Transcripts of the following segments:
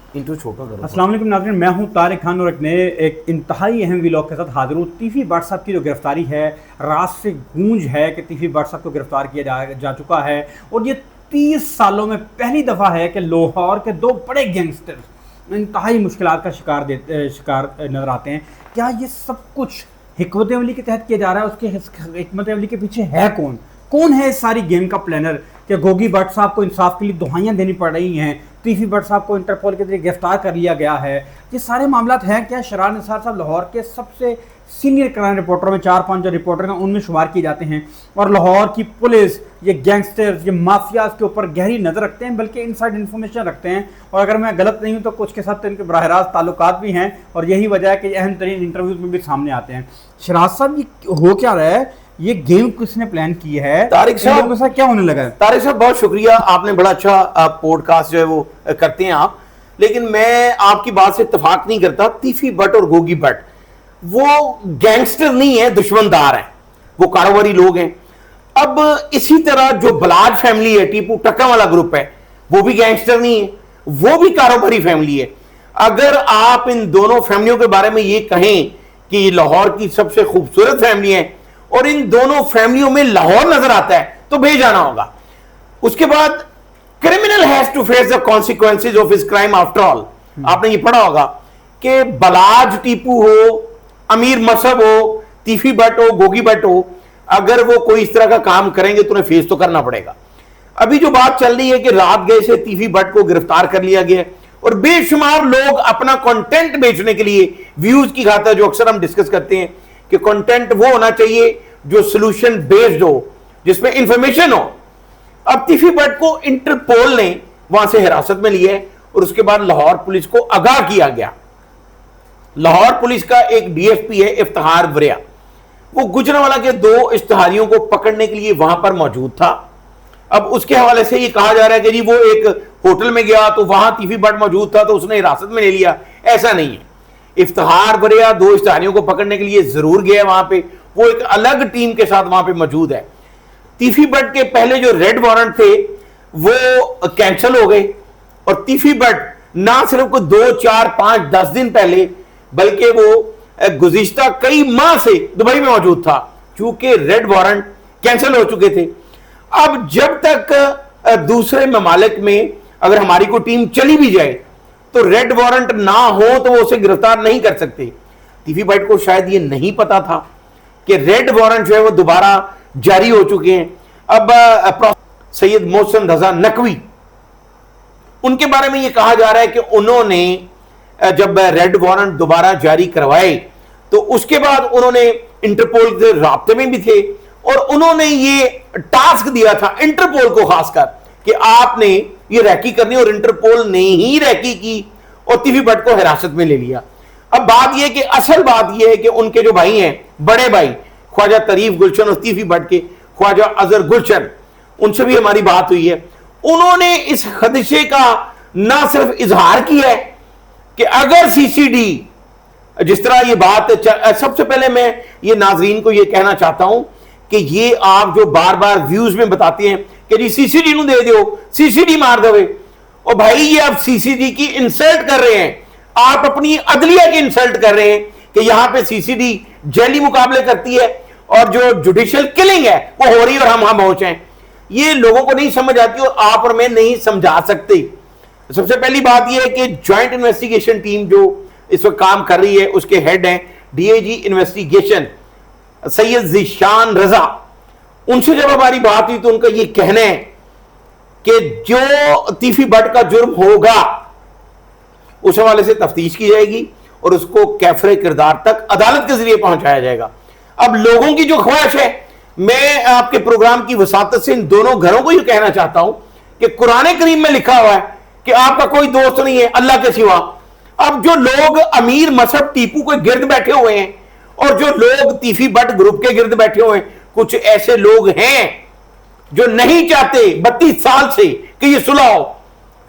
Intro छोटा करो। अस्सलाम वालेकुम नाज़रीन, मैं हूं तारिक खान और एक इंतहाई अहम व्लॉग के साथ हाजिर हूँ। तीफी भट्ट साहब की जो गिरफ्तारी है, रात से गूंज है कि तीफी भट्ट साहब को गिरफ्तार किया जा चुका है और ये 30 सालों में पहली दफ़ा है कि लाहौर के दो बड़े गैंगस्टर इंतहाई मुश्किलात का शिकार नज़र आते हैं। क्या ये सब कुछ हिकमत अमली के तहत किया जा रहा है? उसके हिकमत अमली के पीछे है कौन? कौन है इस सारी गेम का प्लानर? कि गोगी भट्ट साहब को इंसाफ के लिए दुहाइयाँ देनी पड़ रही हैं, तीफी भट्ट साहब को इंटरपोल के जरिए गिरफ्तार कर लिया गया है, ये सारे मामलात हैं क्या? शरार निसार साहब लाहौर के सबसे सीनियर क्राइम रिपोर्टर में 4-5 जो रिपोर्टर हैं उनमें शुमार किए जाते हैं और लाहौर की पुलिस ये गैंगस्टर्स, ये माफियाज के ऊपर गहरी नज़र रखते हैं, बल्कि इनसाइड इन्फॉर्मेशन रखते हैं। और अगर मैं गलत नहीं हूँ तो कुछ के साथ तो इनके बराह रास्त ताल्लुकात भी हैं और यही वजह है कि अहम तरीन इंटरव्यूज़ में भी सामने आते हैं। शराज साहब, ये हो क्या रहा है? ये गेम किसने प्लान की है? तारिक साहब, लोगों के साथ क्या होने लगा है? तारिक साहब बहुत शुक्रिया, आपने बड़ा अच्छा पॉडकास्ट जो है वो करते हैं आप, लेकिन मैं आपकी बात से इत्तेफाक नहीं करता। तीफी भट्ट और गोगी भट्ट वो गैंगस्टर नहीं है, दुश्मनदार हैं, वो कारोबारी लोग हैं। अब इसी तरह जो बलाज फैमिली है, टीपू टक्का वाला ग्रुप है, वो भी गैंगस्टर नहीं है, वो भी कारोबारी फैमिली है। अगर आप इन दोनों फैमिलियों के बारे में ये कहें कि लाहौर की सबसे खूबसूरत फैमिली है और इन दोनों फैमिलियों में लाहौर नजर आता है तो भेज जाना होगा। उसके बाद criminal has to face the consequences of his crime after all. आपने ये पढ़ा होगा कि बलाज टीपू हो, अमीर मसहब हो, तीफी भट्ट हो, गोगी भट्ट हो, अगर वो कोई इस तरह का काम करेंगे तो उन्हें फेस तो करना पड़ेगा। अभी जो बात चल रही है कि रात गए से तीफी भट्ट को गिरफ्तार कर लिया गया और बेशुमार लोग अपना कंटेंट बेचने के लिए, व्यूज की खातिर, जो अक्सर हम डिस्कस करते हैं कि कंटेंट वो होना चाहिए जो सोल्यूशन बेस्ड हो, जिसमें इंफॉर्मेशन हो। अब तीफी भट्ट को इंटरपोल ने वहां से हिरासत में लिया है और उसके बाद लाहौर पुलिस को आगाह किया गया। लाहौर पुलिस का एक डीएसपी है इफ्तिखार वरिया, वो गुजरांवाला के 2 इश्तिहारियों को पकड़ने के लिए वहां पर मौजूद था। अब उसके हवाले से ये कहा जा रहा है कि जी वो एक होटल में गया तो वहां तीफी भट्ट मौजूद था तो उसने हिरासत में ले लिया। ऐसा नहीं है। इफ्तिखार वरिया 2 इश्तिहारियों को पकड़ने के लिए जरूर गया वहां पे, वो एक अलग टीम के साथ वहां पे मौजूद है। तीफी भट्ट के पहले जो रेड वारंट थे वो कैंसिल हो गए और तीफी भट्ट ना सिर्फ 2, 4, 5, 10 दिन पहले बल्कि वो गुज़िश्ता कई माह से दुबई में मौजूद था, चूंकि रेड वारंट कैंसिल हो चुके थे। अब जब तक दूसरे ममालिक में अगर हमारी कोई टीम चली भी जाए तो रेड वारंट ना हो तो वो उसे गिरफ्तार नहीं कर सकते। तीफी भट्ट को शायद ये नहीं पता था कि रेड वारंट जो है वो दोबारा जारी हो चुके हैं। अब सैयद मोहसिन रजा नकवी, उनके बारे में ये कहा जा रहा है कि उन्होंने जब रेड वारंट दोबारा जारी करवाए तो उसके बाद उन्होंने इंटरपोल के राब्ते में भी थे और उन्होंने ये टास्क दिया था इंटरपोल को खासकर कि आपने ये रैकी करनी, और इंटरपोल ने ही रैकी की और तीफी भट्ट को हिरासत में ले लिया। अब बात यह कि असल बात यह है कि उनके जो भाई हैं, बड़े भाई ख्वाजा तरीफ गुलशन और तीफी भट्ट के ख्वाजा अजहर गुलशन, उनसे भी हमारी बात हुई है। उन्होंने इस खदशे का ना सिर्फ इजहार किया है कि अगर सीसीडी, जिस तरह ये बात, सबसे पहले मैं ये नाजरीन को ये कहना चाहता हूं कि ये आप जो बार बार व्यूज में बताते हैं कि जी सीसीडी नु दे दो, सीसीडी मार दो, और भाई ये आप सीसीडी की इंसल्ट कर रहे हैं, आप अपनी अदलिया की इंसल्ट कर रहे हैं कि यहां पे सीसीडी जैली मुकाबले करती है और जो जुडिशियल किलिंग है वो हो रही है और हम पहुंचे हैं। ये लोगों को नहीं समझ आती और आप और मैं नहीं समझा सकते। सबसे पहली बात यह है कि ज्वाइंट इन्वेस्टिगेशन टीम जो इस वक्त काम कर रही है उसके हेड हैं डीआईजी इन्वेस्टिगेशन सैयद ज़ीशान रजा। उनसे जब हमारी बात हुई तो उनका यह कहना है कि जो तीफी भट्ट का जुर्म होगा उस हवाले से तफ्तीश की जाएगी और उसको कैफरे किरदार तक अदालत के जरिए पहुंचाया जाएगा। अब लोगों की जो ख्वाहिश है, मैं आपके प्रोग्राम की वसातत से इन दोनों घरों को यह कहना चाहता हूं कि कुरान करीम में लिखा हुआ है कि आपका कोई दोस्त नहीं है अल्लाह के सिवा। अब जो लोग अमीर मसहब टीपू के गिर्द बैठे हुए हैं और जो लोग तीफी भट्ट ग्रुप के गिर्द बैठे हुए हैं, कुछ ऐसे लोग हैं जो नहीं चाहते 32 साल से कि ये सुलह हो,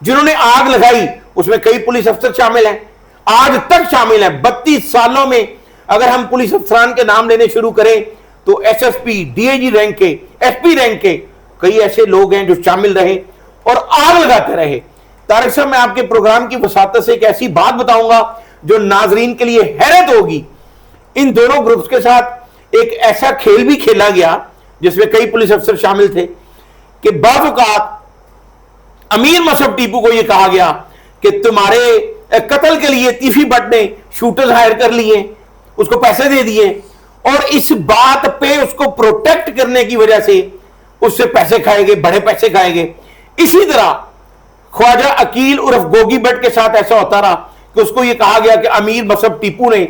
जिन्होंने आग लगाई, उसमें कई पुलिस अफसर शामिल हैं, आज तक शामिल हैं। 32 सालों में अगर हम पुलिस अफसरान के नाम लेने शुरू करें तो एसएसपी, डीआईजी रैंक के, एसपी रैंक के कई ऐसे लोग हैं जो शामिल रहे और आग लगाते रहे। तारिक साहब, मैं आपके प्रोग्राम की वसातत से एक ऐसी बात बताऊंगा जो नाजरीन के लिए हैरत होगी। इन दोनों ग्रुप्स के साथ एक ऐसा खेल भी खेला गया जिसमें कई पुलिस अफसर शामिल थे कि बाज़ औक़ात अमीर मसहब टीपू को यह कहा गया कि तुम्हारे कत्ल के लिए तीफी भट्ट ने शूटर्स हायर कर लिए, उसको पैसे दे दिए, और इस बात पे उसको प्रोटेक्ट करने की वजह से उससे पैसे खाएंगे, बड़े पैसे खाएंगे। इसी तरह ख्वाजा अकील उर्फ गोगी भट्ट के साथ ऐसा होता रहा कि उसको यह कहा गया कि अमीर मसहब टीपू ने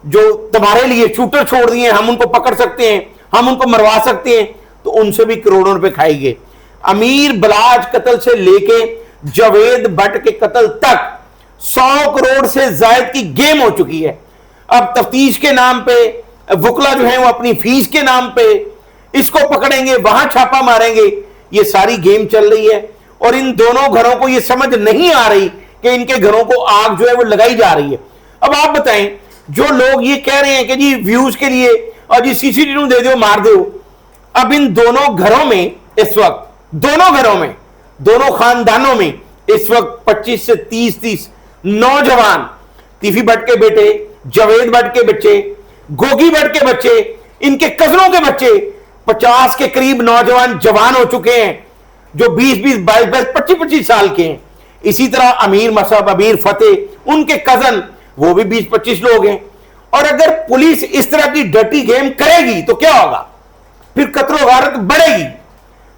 जो तुम्हारे लिए शूटर छोड़ दिए, हम उनको पकड़ सकते हैं, हम उनको मरवा सकते हैं, तो उनसे भी करोड़ों रुपए खाएंगे। अमीर बलाज कत्ल से लेके जावेद भट्ट के कत्ल तक 100 करोड़ से ज्यादा की गेम हो चुकी है। अब तफ्तीश के नाम पे वकला जो है वो अपनी फीस के नाम पे इसको पकड़ेंगे, वहां छापा मारेंगे, ये सारी गेम चल रही है। और इन दोनों घरों को ये समझ नहीं आ रही कि इनके घरों को आग जो है वो लगाई जा रही है। अब आप बताएं, जो लोग ये कह रहे हैं कि जी व्यूज के लिए और जी सीसीटीवी दे दो, मार दो, अब इन दोनों घरों में इस वक्त, दोनों घरों में, दोनों खानदानों में इस वक्त 25 से 30 नौजवान, तीफी भट्ट के बेटे, जावेद भट्ट के बच्चे, गोगी भट्ट के बच्चे, इनके कजनों के बच्चे, 50 के करीब नौजवान जवान हो चुके हैं जो 20-20, 22-22, 25-25 साल के हैं। इसी तरह अमीर मसहब, अमीर फतेह, उनके कजन, वो भी 20-25 लोग हैं। और अगर पुलिस इस तरह की डर्टी गेम करेगी तो क्या होगा? फिर कत्ल गारत बढ़ेगी।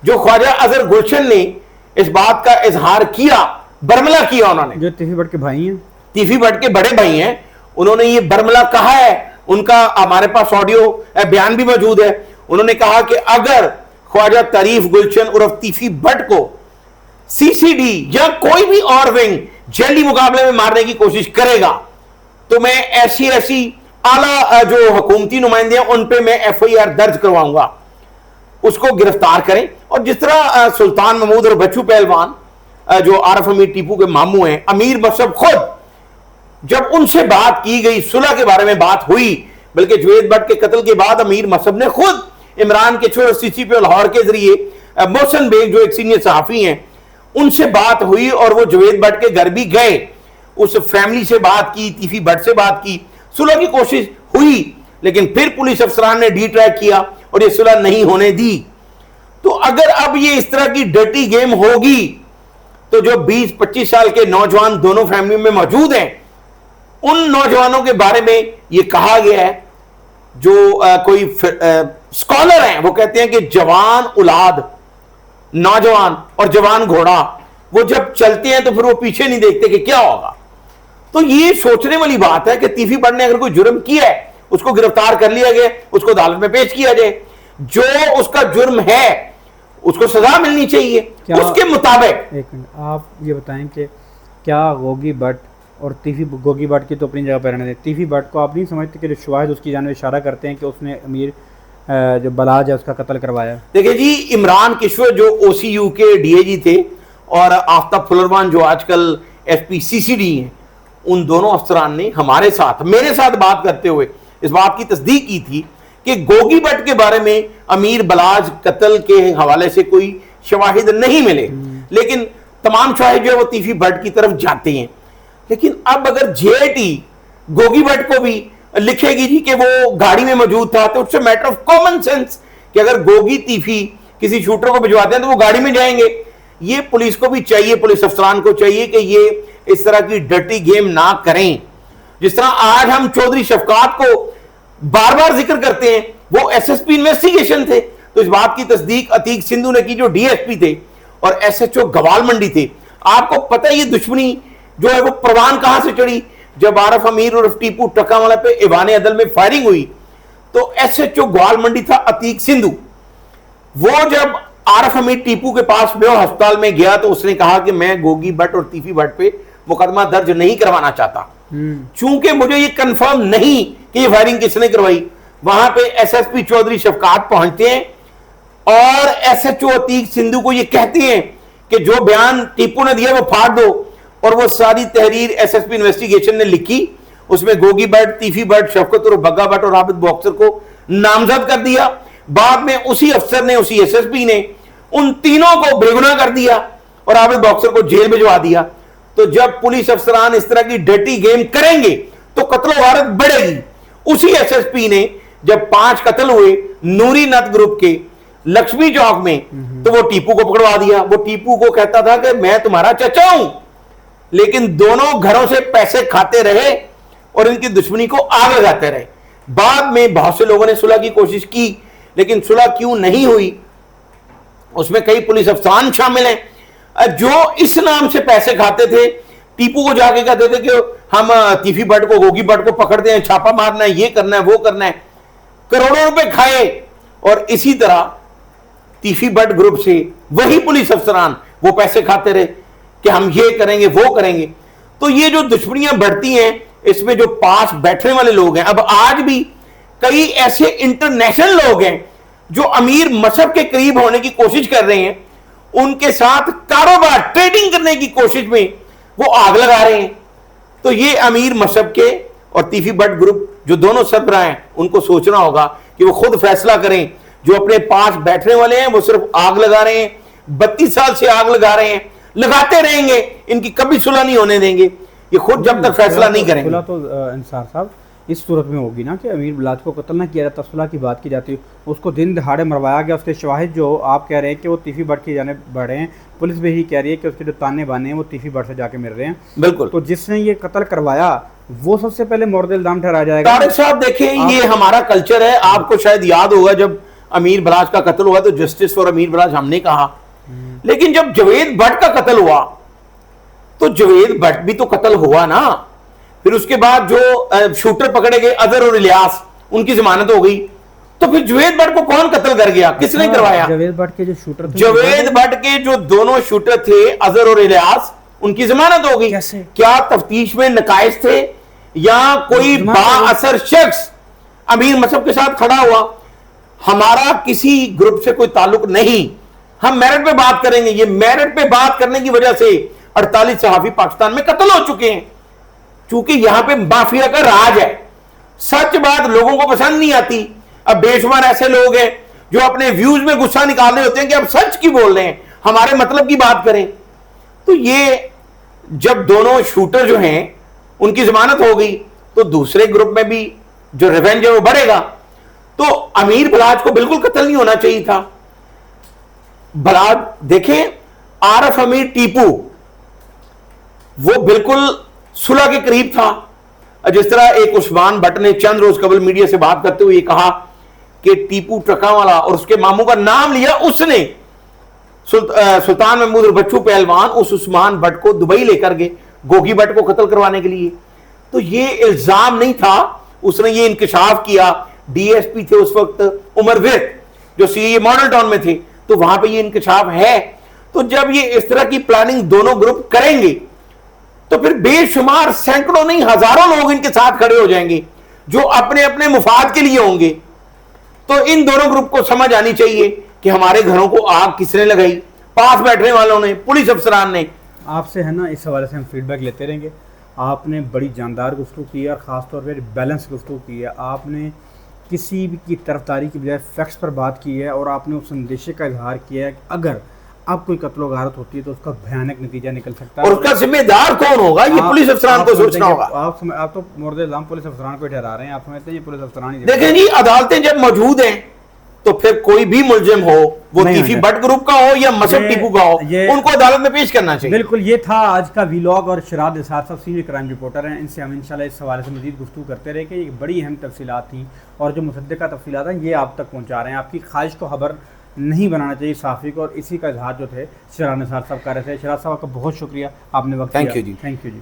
जो ख्वाजा अजहर गुलशन ने इस बात का इजहार किया, बरमला किया उन्होंने, जो तीफी भट्ट के भाई हैं, तीफी भट्ट के बड़े भाई हैं, उन्होंने ये बरमला कहा है। उनका हमारे पास ऑडियो बयान भी मौजूद है। उन्होंने कहा कि अगर ख्वाजा तारीफ गुलशन उर्फ तीफी भट्ट को सीसीडी या कोई भी और विंग जैली मुकाबले में मारने की कोशिश करेगा तो मैं ऐसी आला जो हुकूमती नुमाइंदे हैं उन पे मैं FIR दर्ज करवाऊंगा, उसको गिरफ्तार करें। और जिस तरह सुल्तान महमूद और बच्चू पहलवान जो आरफ अमीर टीपू के मामू हैं, अमीर मसहब खुद, जब उनसे बात की गई, सुलह के बारे में बात हुई, बल्कि जावेद भट्ट के कत्ल के बाद अमीर मसहब ने खुद इमरान के छोर CCP लाहौर के जरिए मोहसन बेग जो एक सीनियर सहाफी हैं उनसे बात हुई और वो जावेद भट्ट के घर भी गए, उस फैमिली से बात की, तीफी भट्ट से बात की, सुलह की कोशिश हुई, लेकिन फिर पुलिस अफसरान ने डी ट्रैक किया और ये सुलह नहीं होने दी। तो अगर अब ये इस तरह की डर्टी गेम होगी तो जो 20-25 साल के नौजवान दोनों फैमिली में मौजूद हैं, उन नौजवानों के बारे में ये कहा गया है, जो कोई स्कॉलर हैं वो कहते हैं कि जवान औलाद, नौजवान और जवान घोड़ा, वो जब चलते हैं तो फिर वो पीछे नहीं देखते कि क्या होगा। तो ये सोचने वाली बात है कि तीफी भट्ट ने अगर कोई जुर्म किया है उसको गिरफ्तार कर लिया गया, उसको अदालत में पेश किया जाए, जो उसका जुर्म है उसको सजा मिलनी चाहिए उसके मुताबिक। एक मिनट, आप ये बताएं कि क्या गोगी भट्ट और तीफी, गोगी भट्ट की तो अपनी जगह पर रहने दें, तीफी भट्ट को आप नहीं समझते कि जो शवाहिद उसकी जानिब इशारा करते हैं कि उसने अमीर जो बलाज है उसका कत्ल करवाया? देखिए जी, इमरान किश्वर जो OCU के DAG थे और आफ्ताब फुलरमान जो आजकल SP CCD हैं, उन दोनों अफसरान ने हमारे साथ, मेरे साथ बात करते हुए इस बात की तस्दीक की थी कि गोगी भट्ट के बारे में अमीर बलाज कत्ल के हवाले से कोई शवाहिद नहीं मिले, लेकिन तमाम शवाहिद जो है वो तीफी भट्ट की तरफ जाते हैं। लेकिन अब अगर JIT गोगी भट्ट को भी लिखेगी जी कि वो गाड़ी में मौजूद था, तो it's a matter of common sense कि अगर गोगी तीफी किसी शूटर को भिजवाते हैं तो वो गाड़ी में जाएंगे। ये पुलिस को भी चाहिए, पुलिस अफसरान को चाहिए कि ये इस तरह की डर्टी गेम ना करें। जिस तरह आज हम चौधरी शफकात को बार बार जिक्र करते हैं, वो SSP इन्वेस्टिगेशन थे, तो इस बात की तस्दीक अतीक सिंधु ने की जो DSP थे और SHO गवाल मंडी थे। आपको पता है ये दुश्मनी जो है वो परवान कहां से चढ़ी? जब आरफ अमीर और टीपू टकावाला पे ईवान अदल में फायरिंग हुई तो SHO ग्वाल मंडी था अतीक सिंधु। वो जब आरफ अमीर टीपू के पास में अस्पताल में गया तो उसने कहा कि मैं गोगी भट्ट और तीफी भट्ट पे मुकदमा दर्ज नहीं करवाना चाहता, चूंकि मुझे ये कंफर्म नहीं कि ये फायरिंग किसने करवाई। वहां पे SSP चौधरी शफकात पहुंचते हैं और SHO अतीक सिंधु को ये कहते हैं कि जो बयान टीपू ने दिया वो फाड़ दो, और वो सारी तहरीर SSP इन्वेस्टिगेशन ने लिखी, उसमें गोगी भट्ट, तीफी भट्ट, शफकत और बग्गा भट्ट और आबिद बॉक्सर को नामजद कर दिया। बाद में उसी अफसर ने, उसी SSP ने उन तीनों को बेगुनाह कर दिया और आपने बॉक्सर को जेल भिजवा दिया। तो जब पुलिस अफसरान इस तरह की डर्टी गेम करेंगे तो कत्लो गारत बढ़ेगी। उसी एसएसपी ने जब 5 कत्ल हुए नूरी नत ग्रुप के लक्ष्मी चौक में, तो वो टीपू को पकड़वा दिया। वो टीपू को कहता था कि मैं तुम्हारा चचा हूं, लेकिन दोनों घरों से पैसे खाते रहे और इनकी दुश्मनी को आग लगाते रहे। बाद में बहुत से लोगों ने सुलह की कोशिश की, लेकिन सुलह क्यों नहीं हुई, उसमें कई पुलिस अफसरान शामिल हैं जो इस नाम से पैसे खाते थे। टीपू को जाके कहते थे कि हम तीफी भट्ट को, गोगी भट्ट को पकड़ते हैं, छापा मारना है, ये करना है, वो करना है। करोड़ों रुपए खाए। और इसी तरह तीफी भट्ट ग्रुप से वही पुलिस अफसरान वो पैसे खाते रहे कि हम ये करेंगे, वो करेंगे। तो ये जो दुश्मनियां बढ़ती हैं, इसमें जो पास बैठने वाले लोग हैं, अब आज भी कई ऐसे इंटरनेशनल लोग हैं जो अमीर मसहब के करीब होने की कोशिश कर रहे हैं, उनके साथ कारोबार, ट्रेडिंग करने की कोशिश में वो आग लगा रहे हैं। तो ये अमीर मसहब के और तीफी भट्ट ग्रुप जो दोनों सरबराह हैं, उनको सोचना होगा कि वो खुद फैसला करें। जो अपने पास बैठने वाले हैं वो सिर्फ आग लगा रहे हैं, 32 साल से आग लगा रहे हैं, लगाते रहेंगे, इनकी कभी सुलह नहीं होने देंगे, ये खुद जब तक फैसला नहीं करेंगे। सुलह तो इंसार साहब इस सूरत में होगी ना कि अमीर बिलाज को कत्ल ना किया जाता, सुलह की बात की जाती है, उसको दिन दहाड़े मरवाया गया। उसके शवाहिद जो आप कह रहे हैं कि वो तीफी भट्ट की जाने बढ़े हैं, पुलिस भी यही कह रही है कि उसके जो ताने बाने हैं वो तीफी भट्ट से जाके मिल रहे हैं। बिल्कुल। तो जिसने ये कत्ल करवाया वो सबसे पहले मोर्द इल्जाम ठहराया जाएगा। तारिक साहब देखें, ये हमारा कल्चर है। आपको शायद याद होगा जब अमीर बलाज का कत्ल हुआ तो जस्टिस फॉर अमीर बलाज हमने कहा, लेकिन जब जवेद भट्ट का कत्ल हुआ तो जवेद भट्ट भी तो कत्ल हुआ ना। फिर उसके बाद जो शूटर पकड़े गए अजहर और इलियास, उनकी जमानत हो गई। तो फिर जवेद भट्ट को कौन कत्ल कर गया, किसने करवाया? जवेद भट्ट के जो शूटर थे, जवेद भट्ट के जो दोनों शूटर थे अजहर और इलियास, उनकी जमानत हो गई। कैसे? क्या तफ्तीश में नकाइश थे या कोई बाअसर शख्स अमीर मसहब के साथ खड़ा हुआ? हमारा किसी ग्रुप से कोई ताल्लुक नहीं, हम मेरिट पे बात करेंगे। ये मेरिट पे बात करने की वजह से 48 सहाफी पाकिस्तान में कत्ल हो चुके हैं, क्योंकि यहां पे माफिया का राज है। सच बात लोगों को पसंद नहीं आती। अब बेशुमार ऐसे लोग हैं जो अपने व्यूज में गुस्सा निकाल रहे होते हैं कि अब सच की बोल रहे हैं, हमारे मतलब की बात करें। तो ये जब दोनों शूटर जो हैं उनकी जमानत हो गई तो दूसरे ग्रुप में भी जो रिवेंज है वो बढ़ेगा। तो अमीर बलाज को बिल्कुल कत्ल नहीं होना चाहिए था। बलाज देखें, आरफ अमीर टीपू वो बिल्कुल सुलह के करीब था। जिस तरह एक उस्मान भट्ट ने चंद रोज कबल मीडिया से बात करते हुए कहा कि टीपू ट्रका वाला, और उसके मामू का नाम लिया उसने, सुल्तान महमूद और बच्चू पहलवान उस उस्मान भट्ट को दुबई लेकर गए गोगी भट्ट को कत्ल करवाने के लिए। तो ये इल्जाम नहीं था, उसने ये इंकशाफ किया। डीएसपी थे उस वक्त उमर विर्क, जो सीए मॉडल टाउन में थे, तो वहां पे ये इंकशाफ है। तो जब ये इस तरह की प्लानिंग दोनों ग्रुप करेंगे तो फिर बेशुमार सैकड़ों नहीं हजारों लोग इनके साथ खड़े हो जाएंगे जो अपने अपने मुफाद के लिए होंगे। तो इन दोनों ग्रुप को समझ आनी चाहिए कि हमारे घरों को आग किसने लगाई, पास बैठने वालों ने, पुलिस अफसरान ने। आपसे है ना इस हवाले से हम फीडबैक लेते रहेंगे। आपने बड़ी जानदार गुफ्तगू की है और ख़ासतौर पर बैलेंस गुफ्तगू की है। आपने किसी भी की तरफदारी की बजाय फैक्ट्स पर बात की है और आपने उस अंदेशे का इजहार किया है कि अगर अब कोई कत्ल गारत होती है तो उसका भयानक नतीजा निकल सकता है, और उसका जिम्मेदार कौन होगा ये पुलिस अफसरान को सोचना होगा। आप तो मोर्द इल्जाम पुलिस अफसरान को ठहरा रहे हैं, आप समझते हैं ये पुलिस अफसरान ही देखें जी, अदालतें जब मौजूद हैं तो फिर कोई भी मुलजिम हो, वो तीफी भट्ट ग्रुप का हो या मसहब टीपू का हो, उनको अदालत में पेश करना चाहिए। बिल्कुल, ये था आज का वीलॉग। और शराद निसार साहब सीनियर क्राइम रिपोर्टर हैं, इनसे हम इंशाल्लाह इस हवाले से मजीद गुफ्तगू करते रहे कि बड़ी अहम तफसीलात थी और जो मुसद्दिका तफसीलात हैं ये आप तक पहुँचा रहे हैं। आपकी ख्वाहिश को खबर नहीं बनाना चाहिए साफ़ी को, और इसी का इजहार जो थे शराद निसार साहब कर रहे थे। शराद साहब का बहुत शुक्रिया, आपने वक्त दिया। थैंक यू जी। Thank you ji.